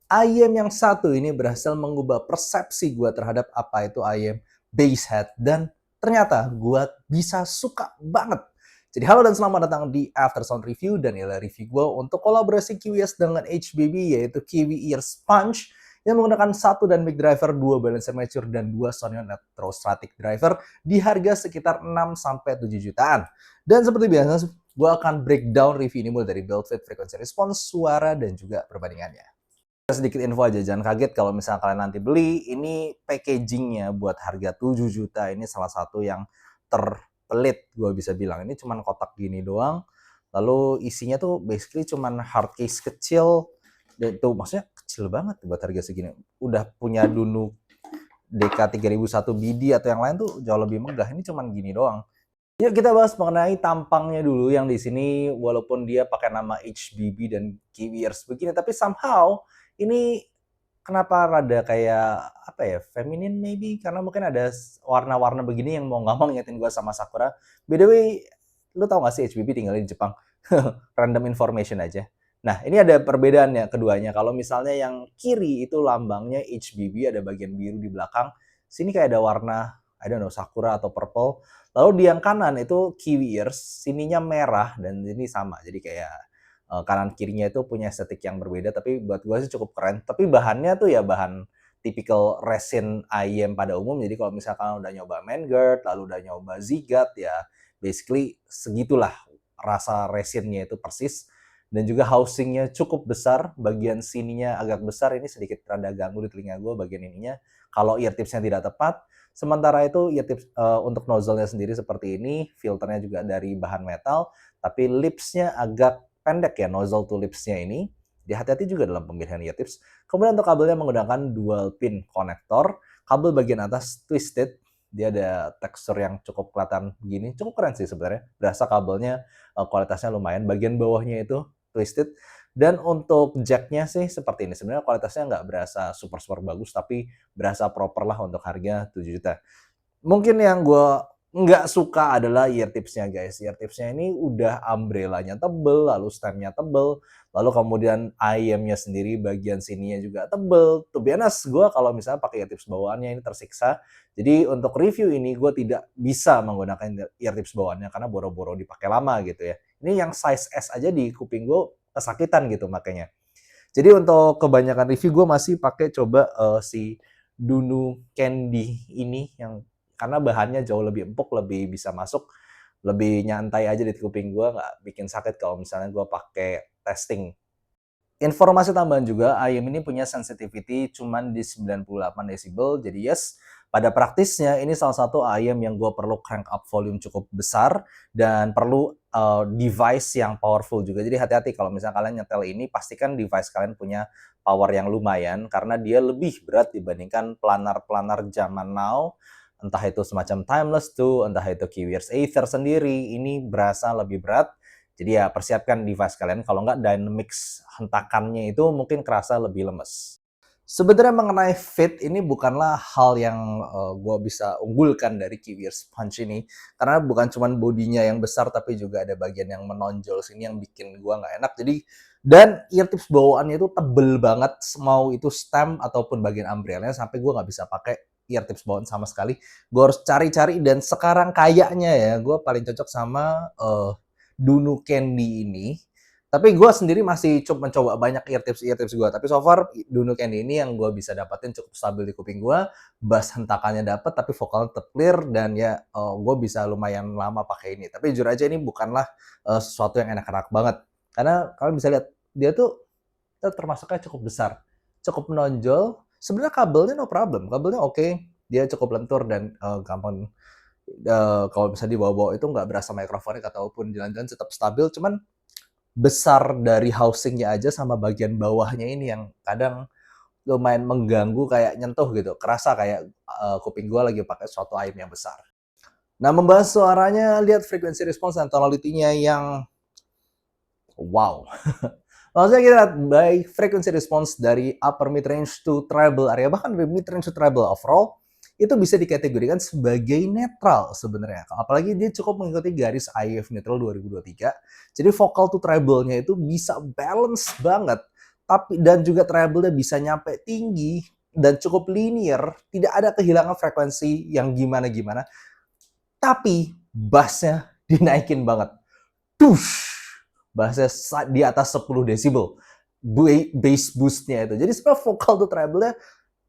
IEM yang satu ini berhasil mengubah persepsi gue terhadap apa itu IEM basshead dan ternyata gue bisa suka banget. Jadi halo dan selamat datang di After Sound Review dan inilah review gue untuk kolaborasi KWS dengan HBB yaitu Kiwi Ear Sponge yang menggunakan satu dan mic driver, dua balancer mature dan dua Sonio Electrostatic driver di harga sekitar 6-7 jutaan. Dan seperti biasa, gue akan breakdown review ini mulai dari build fit, frequency response, suara, dan juga perbandingannya. Sedikit info aja, jangan kaget kalau misalnya kalian nanti beli, ini packagingnya buat harga 7 juta, ini salah satu yang terpelit, gue bisa bilang. Ini cuman kotak gini doang, lalu isinya tuh basically cuman hard case kecil, dan tuh maksudnya kecil banget buat harga segini. Udah punya Dunu DK3001 BD atau yang lain tuh jauh lebih megah, ini cuman gini doang. Yuk kita bahas mengenai tampangnya dulu yang di sini walaupun dia pakai nama HBB dan Kiwi Ears begini tapi somehow ini kenapa rada kayak apa ya feminin maybe karena mungkin ada warna-warna begini yang mau nggak mau ngingetin gue sama Sakura. By the way, lu tau gak sih HBB tinggal di Jepang? Random information aja. Nah ini ada perbedaannya keduanya. Kalau misalnya yang kiri itu lambangnya HBB ada bagian biru di belakang. Sini kayak ada warna I don't know Sakura atau purple. Lalu di yang kanan itu Kiwi Ears, sininya merah dan ini sama. Jadi kayak kanan kirinya itu punya estetik yang berbeda, tapi buat gue sih cukup keren. Tapi bahannya tuh ya bahan typical resin IEM pada umum. Jadi kalau misalkan udah nyoba Mangert, lalu udah nyoba Zigat ya basically segitulah rasa resinnya itu persis. Dan juga housingnya cukup besar, bagian sininya agak besar, ini sedikit rada ganggu di telinga gue bagian ininya. Kalau ear tipsnya tidak tepat, sementara itu ya tips untuk nozzle-nya sendiri seperti ini, filternya juga dari bahan metal, tapi lips-nya agak pendek ya nozzle to lips-nya ini. Jadi hati-hati juga dalam pemilihan ear tips. Kemudian untuk kabelnya menggunakan dual pin konektor, kabel bagian atas twisted, dia ada tekstur yang cukup kelihatan begini, cukup keren sih sebenarnya. Berasa kabelnya kualitasnya lumayan. Bagian bawahnya itu twisted. Dan untuk jacknya sih seperti ini. Sebenarnya kualitasnya nggak berasa super bagus, tapi berasa proper lah untuk harga 7 juta. Mungkin yang gue nggak suka adalah ear tipsnya guys. Ear tipsnya ini udah umbrellanya tebel, lalu stemnya tebel, lalu kemudian IEM-nya sendiri bagian sininya juga tebel. To be honest, gue kalau misalnya pakai ear tips bawaannya ini tersiksa. Jadi untuk review ini gue tidak bisa menggunakan ear tips bawaannya karena boro-boro dipakai lama gitu ya. Ini yang size S aja di kuping gue kesakitan gitu makanya. Jadi untuk kebanyakan review gue masih pakai coba si Dunu Candy ini yang karena bahannya jauh lebih empuk, lebih bisa masuk, lebih nyantai aja di kuping gue, nggak bikin sakit kalau misalnya gue pakai testing. Informasi tambahan juga, IEM ini punya sensitivity cuman di 98 decibel, jadi yes, pada praktisnya ini salah satu IEM yang gue perlu crank up volume cukup besar dan perlu device yang powerful juga. Jadi hati-hati kalau misalnya kalian nyetel ini, pastikan device kalian punya power yang lumayan karena dia lebih berat dibandingkan planar-planar zaman now. Entah itu semacam Timeless 2, entah itu Kiwi Aether sendiri, ini berasa lebih berat. Jadi ya persiapkan device kalian, kalau nggak dynamics hentakannya itu mungkin kerasa lebih lemes. Sebenarnya mengenai fit ini bukanlah hal yang gue bisa unggulkan dari Kiwi Sponge ini. Karena bukan cuma bodinya yang besar, tapi juga ada bagian yang menonjol sini yang bikin gue nggak enak. Jadi, dan ear tips bawaannya itu tebel banget, mau itu stem ataupun bagian umbrellanya, sampai gue nggak bisa pakai ear tips bawaan sama sekali. Gue harus cari-cari, dan sekarang kayaknya ya, gue paling cocok sama Dunu Candy ini. Tapi gue sendiri masih mencoba banyak ear tips gue. Tapi so far Dunu Candy ini yang gue bisa dapetin cukup stabil di kuping gue. Bass hentakannya dapet, tapi vokalnya tetap clear. Dan ya gue bisa lumayan lama pakai ini. Tapi jujur aja ini bukanlah sesuatu yang enak-enak banget. Karena kalian bisa lihat, dia tuh termasuknya cukup besar. Cukup menonjol. Sebenarnya kabelnya no problem. Kabelnya oke. Dia cukup lentur dan gampang. Kalau bisa dibawa-bawa itu nggak berasa mikrofonik ataupun jalan-jalan tetap stabil, cuman besar dari housingnya aja sama bagian bawahnya ini yang kadang lumayan mengganggu, kayak nyentuh gitu, kerasa kayak kuping gue lagi pakai suatu IEM yang besar. Nah, membahas suaranya, lihat frequency response dan tonality-nya yang wow. Maksudnya kita lihat by frequency response dari upper mid range to treble area, bahkan dari mid range to treble overall, itu bisa dikategorikan sebagai netral sebenarnya. Apalagi dia cukup mengikuti garis IF Neutral 2023. Jadi vocal to treble-nya itu bisa balance banget. tapi dan juga treble-nya bisa nyampe tinggi dan cukup linear, tidak ada kehilangan frekuensi yang gimana-gimana, tapi bass-nya dinaikin banget. Tush! Bass-nya di atas 10 desibel. Bass boost-nya itu. Jadi sebenarnya vokal to treble-nya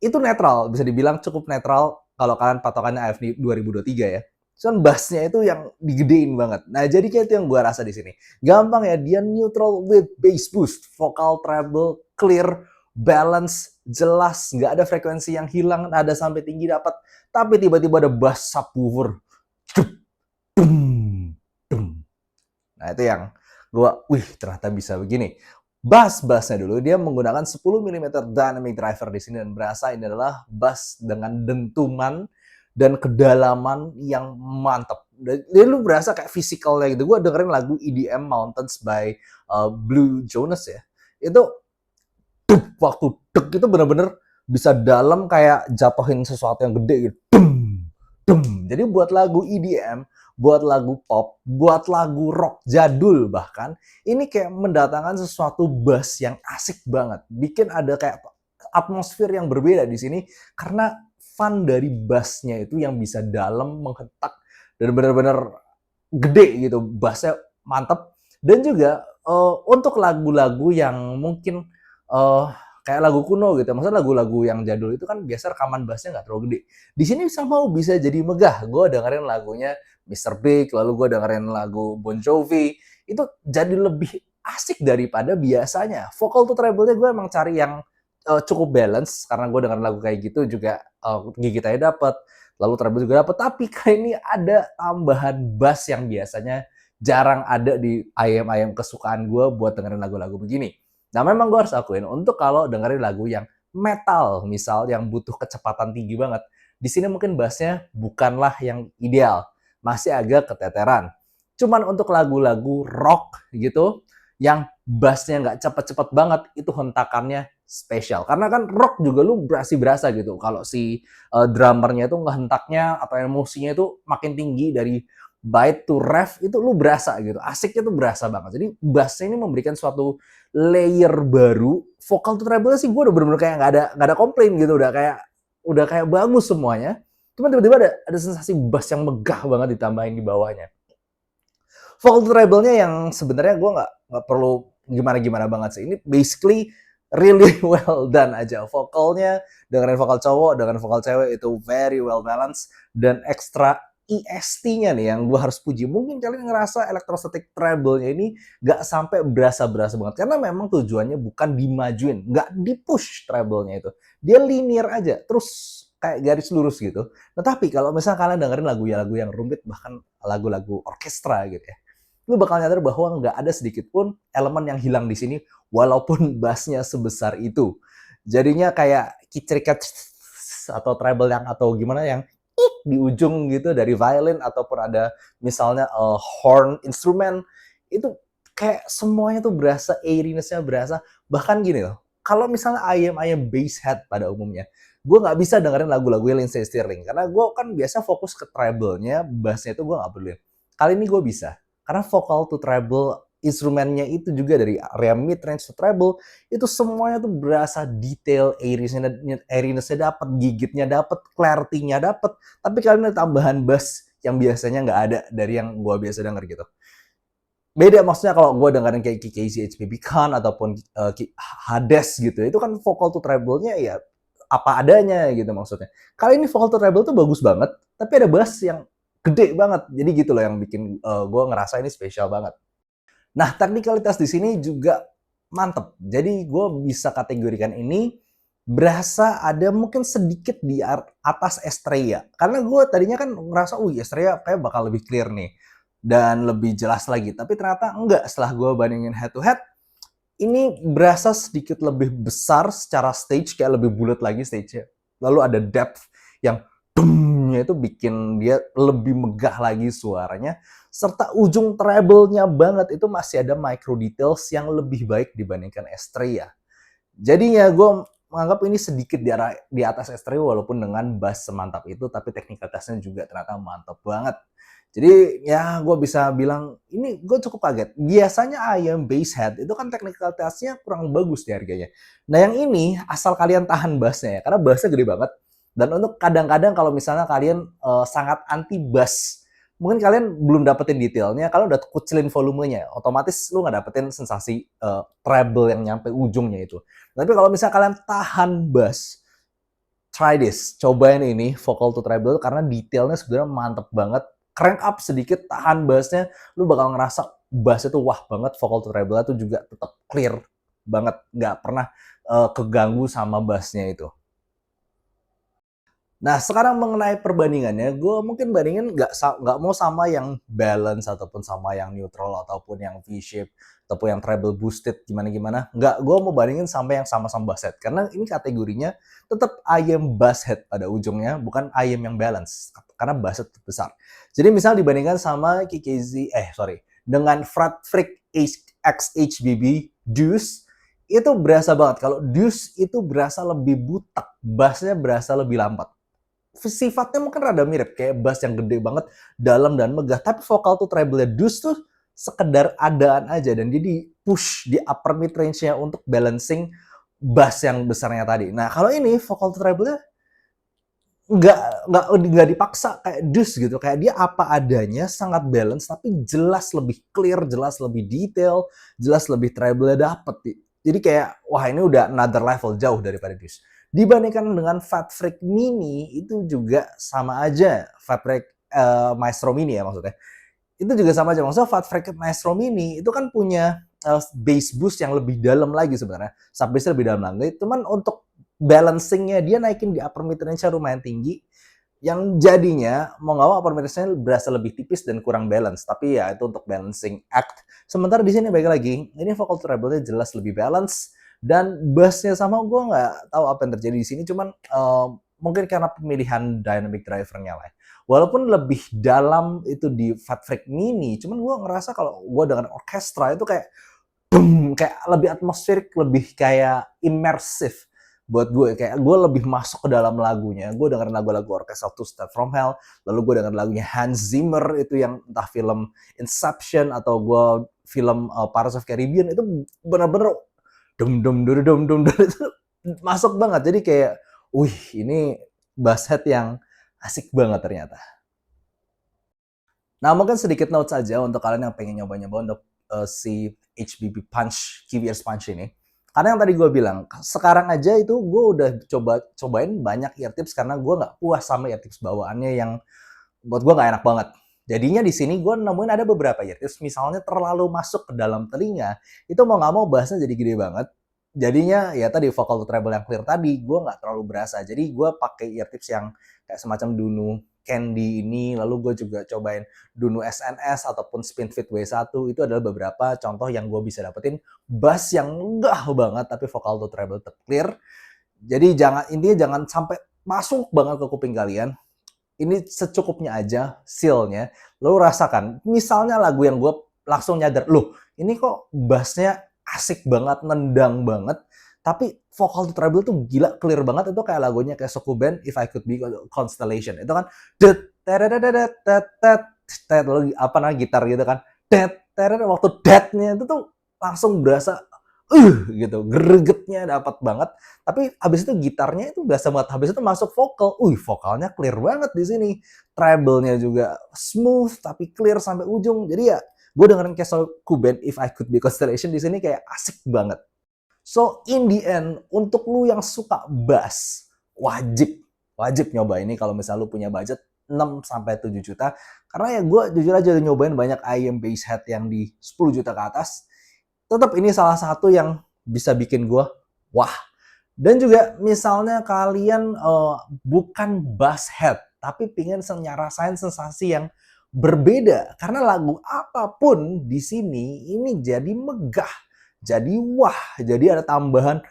itu netral, bisa dibilang cukup netral kalau kalian patokannya AFD 2023 ya. Cuman bass-nya itu yang digedein banget. Nah, jadi kayak itu yang gua rasa di sini. Gampang ya, dia neutral with bass boost, vokal treble clear, balance, jelas, nggak ada frekuensi yang hilang, ada sampai tinggi dapat, tapi tiba-tiba ada bass subwoofer. Dum, dum. Nah, itu yang gua, wih, ternyata bisa begini. Bass-bassnya dulu, dia menggunakan 10 mm dynamic driver di sini dan berasa ini adalah bass dengan dentuman dan kedalaman yang mantap. Jadi lu berasa kayak physicalnya gitu. Gue dengerin lagu EDM Mountains by Blue Jonas ya. Itu waktu dek itu bener-bener bisa dalam kayak jatuhin sesuatu yang gede gitu. Jadi buat lagu EDM, buat lagu pop, buat lagu rock jadul bahkan, ini kayak mendatangkan sesuatu bass yang asik banget. Bikin ada kayak atmosfer yang berbeda di sini karena fun dari bassnya itu yang bisa dalam, menghentak, dan benar-benar gede gitu. Bassnya mantep. Dan juga untuk lagu-lagu yang mungkin kayak lagu kuno gitu. Maksudnya lagu-lagu yang jadul itu kan biasa rekaman bassnya nggak terlalu gede. Di sini bisa jadi megah. Gue dengerin lagunya Mr. Big, lalu gue dengerin lagu Bon Jovi. Itu jadi lebih asik daripada biasanya. Vocal to treble-nya gue emang cari yang cukup balance, karena gue dengerin lagu kayak gitu juga gigitannya dapet, lalu treble juga dapet. Tapi kali ini ada tambahan bass yang biasanya jarang ada di ayam-ayam kesukaan gue buat dengerin lagu-lagu begini. Nah, memang gue harus akuin, untuk kalau dengerin lagu yang metal, misal yang butuh kecepatan tinggi banget, di sini mungkin bassnya bukanlah yang ideal, masih agak keteteran. Cuman untuk lagu-lagu rock gitu, yang bassnya nggak cepet-cepet banget, itu hentakannya spesial. Karena kan rock juga lu berasa gitu, kalau si drummernya itu ngehentaknya atau emosinya itu makin tinggi dari byte to ref, itu lu berasa gitu, asiknya tuh berasa banget. Jadi bassnya ini memberikan suatu layer baru. Vocal to treble sih gue udah bener-bener kayak nggak ada komplain gitu, udah kayak bagus semuanya. Cuman tiba-tiba ada sensasi bass yang megah banget ditambahin di bawahnya. Vocal to treble-nya yang sebenarnya gue nggak perlu gimana-gimana banget sih. Ini basically really well done aja. Vokalnya dengan vokal cowok, dengan vokal cewek itu very well balanced, dan ekstra EST-nya nih yang gue harus puji. Mungkin kalian ngerasa electrostatic treble-nya ini nggak sampai berasa-berasa banget. Karena memang tujuannya bukan dimajuin, nggak di-push treble-nya itu. Dia linear aja, terus kayak garis lurus gitu. Nah, tapi kalau misalnya kalian dengerin lagu yang rumit, bahkan lagu-lagu orkestra gitu ya, lu bakal nyadar bahwa nggak ada sedikit pun elemen yang hilang di sini, walaupun bassnya sebesar itu. Jadinya kayak kicirikat atau treble yang atau gimana yang di ujung gitu dari violin, ataupun ada misalnya horn instrumen, itu kayak semuanya tuh berasa airiness-nya berasa. Bahkan gini loh, kalau misalnya ayam bass head pada umumnya, gue nggak bisa dengerin lagu-lagu Lindsey Stirling karena gue kan biasa fokus ke treble-nya, bass-nya itu gue nggak peduli. Kali ini gue bisa, karena vocal to treble instrumennya itu juga dari area mid range to treble, itu semuanya tuh berasa detail, airiness-nya dapat, gigitnya dapat, clarity-nya dapat. Tapi kalian ada tambahan bass yang biasanya nggak ada dari yang gue biasa denger gitu. Beda maksudnya kalau gue dengerin kayak KKZ HBB Khan ataupun Hades gitu, itu kan vocal to treble-nya ya apa adanya gitu maksudnya. Kali ini vocal to treble tuh bagus banget, tapi ada bass yang gede banget. Jadi gitu loh yang bikin gue ngerasa ini spesial banget. Nah, teknikalitas di sini juga mantep. Jadi gue bisa kategorikan ini berasa ada mungkin sedikit di atas Estrella. Karena gue tadinya kan ngerasa, Estrella kayak bakal lebih clear nih dan lebih jelas lagi. Tapi ternyata enggak, setelah gue bandingin head to head, ini berasa sedikit lebih besar secara stage, kayak lebih bulat lagi stage-nya. Lalu ada depth yang dumnya itu bikin dia lebih megah lagi suaranya, serta ujung treble-nya banget itu masih ada micro details yang lebih baik dibandingkan Estrella. Jadinya gue menganggap ini sedikit di atas Estrella walaupun dengan bass semantap itu, tapi teknikalitasnya juga ternyata mantap banget. Jadi ya gue bisa bilang ini gue cukup kaget. Biasanya ayam base head itu kan teknikalitasnya kurang bagus di harganya. Nah yang ini asal kalian tahan bassnya ya, karena bassnya gede banget. Dan untuk kadang-kadang kalau misalnya kalian sangat anti bass, mungkin kalian belum dapetin detailnya, kalian udah kecilin volumenya, otomatis lu nggak dapetin sensasi treble yang nyampe ujungnya itu. Tapi kalau misalnya kalian tahan bass, try this, cobain ini vocal to treble karena detailnya sebenarnya mantep banget. Crank up sedikit, tahan bassnya, lu bakal ngerasa bassnya tuh wah banget, vocal to treble tuh juga tetap clear banget, nggak pernah keganggu sama bassnya itu. Nah, sekarang mengenai perbandingannya, gue mungkin bandingin nggak mau sama yang balance ataupun sama yang neutral ataupun yang V-shape ataupun yang treble boosted gimana-gimana. Nggak, gue mau bandingin sama yang sama-sama bass head. Karena ini kategorinya tetap ayam bass head pada ujungnya, bukan ayam yang balance. Karena bass head besar. Jadi misal dibandingkan sama dengan Frat Freak XHBB Deuce, itu berasa banget. Kalau Deuce itu berasa lebih butak, bassnya berasa lebih lambat. Sifatnya mungkin rada mirip kayak bass yang gede banget, dalam dan megah, tapi vokal tuh treble Deuce tuh sekedar adaan aja dan dia di push di upper mid range-nya untuk balancing bass yang besarnya tadi. Nah, kalau ini vokal tuh treble-nya nggak dipaksa kayak Deuce gitu, kayak dia apa adanya, sangat balance tapi jelas lebih clear, jelas lebih detail, jelas lebih treble-nya dapet. Jadi kayak wah ini udah another level jauh daripada Deuce. Dibandingkan dengan Fat Freak Mini itu juga sama aja, Fat Freak Maestro Mini ya maksudnya. Itu juga sama aja, maksudnya Fat Freak Maestro Mini itu kan punya bass boost yang lebih dalam lagi sebenarnya, sub bass lebih dalam lagi. Cuman untuk balancingnya dia naikin di upper mid range-nya lumayan tinggi, yang jadinya mau nggak mau upper mid range-nya berasa lebih tipis dan kurang balance. Tapi ya itu untuk balancing act. Sementara di sini baik lagi, ini vocal treble-nya jelas lebih balance dan bass-nya sama, gue nggak tahu apa yang terjadi di sini. Cuman mungkin karena pemilihan dynamic driver-nya lah. Walaupun lebih dalam itu di Fat Freak Mini, cuman gue ngerasa kalau gue dengan orkestra itu kayak boom, kayak lebih atmosferik, lebih kayak immersif buat gue. Kayak gue lebih masuk ke dalam lagunya. Gue dengerin lagu-lagu orkestra Two Step From Hell, lalu gue dengerin lagunya Hans Zimmer itu yang entah film Inception atau gue film Pirates of Caribbean, itu bener-bener dum dum dum dum dum itu masuk banget. Jadi kayak, wih ini bass head yang asik banget ternyata. Nah, mungkin sedikit notes saja untuk kalian yang pengen nyoba-nyoba untuk si HBB Punch, KVS Punch ini. Karena yang tadi gue bilang, sekarang aja itu gue udah cobain banyak ear tips karena gue nggak puas sama ear tips bawaannya yang buat gue nggak enak banget. Jadinya di sini gue nemuin ada beberapa ear tips, misalnya terlalu masuk ke dalam telinga, itu mau nggak mau bassnya jadi gede banget. Jadinya ya tadi vocal to treble yang clear tadi gue nggak terlalu berasa. Jadi gue pakai ear tips yang kayak semacam Dunu Candy ini, lalu gue juga cobain Dunu SNS ataupun Spinfit W1. Itu adalah beberapa contoh yang gue bisa dapetin bass yang enggak banget tapi vocal to treble tetap clear. Jadi intinya jangan sampai masuk banget ke kuping kalian. Ini secukupnya aja, seal-nya. Lalu rasakan, misalnya lagu yang gue langsung nyadar, loh ini kok bassnya asik banget, nendang banget, tapi vocal to treble tuh gila clear banget. Itu kayak lagunya kayak Soku Band, If I Could Be Constellation. Itu kan lalu apa namanya gitar gitu kan, waktu dead-nya itu tuh langsung berasa gitu, gregetnya dapat banget. Tapi habis itu gitarnya itu berasa banget. Habis itu masuk vokal, vokalnya clear banget di sini. Treble-nya juga smooth tapi clear sampai ujung. Jadi ya gue dengerin Castle Kuben If I Could Be Constellation di sini kayak asik banget. So in the end, untuk lu yang suka bass, wajib nyoba ini kalau misalnya lu punya budget 6 sampai 7 juta. Karena ya gue jujur aja nyobain banyak IM bass head yang di 10 juta ke atas. Tetap ini salah satu yang bisa bikin gue wah. Dan juga misalnya kalian bukan bass head, tapi pengen ngerasain sensasi yang berbeda. Karena lagu apapun di sini ini jadi megah, jadi wah, jadi ada tambahan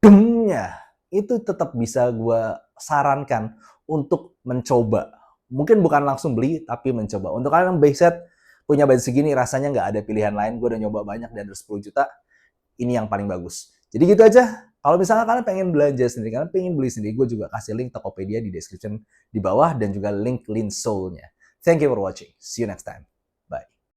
demnya. Itu tetap bisa gue sarankan untuk mencoba. Mungkin bukan langsung beli, tapi mencoba. Untuk kalian yang bass head, punya budget segini rasanya nggak ada pilihan lain. Gue udah nyoba banyak dan 10 juta, ini yang paling bagus. Jadi gitu aja. Kalau misalnya kalian pengen belanja sendiri, kalian pengen beli sendiri, gue juga kasih link Tokopedia di description di bawah dan juga link Linsoul-nya. Thank you for watching. See you next time.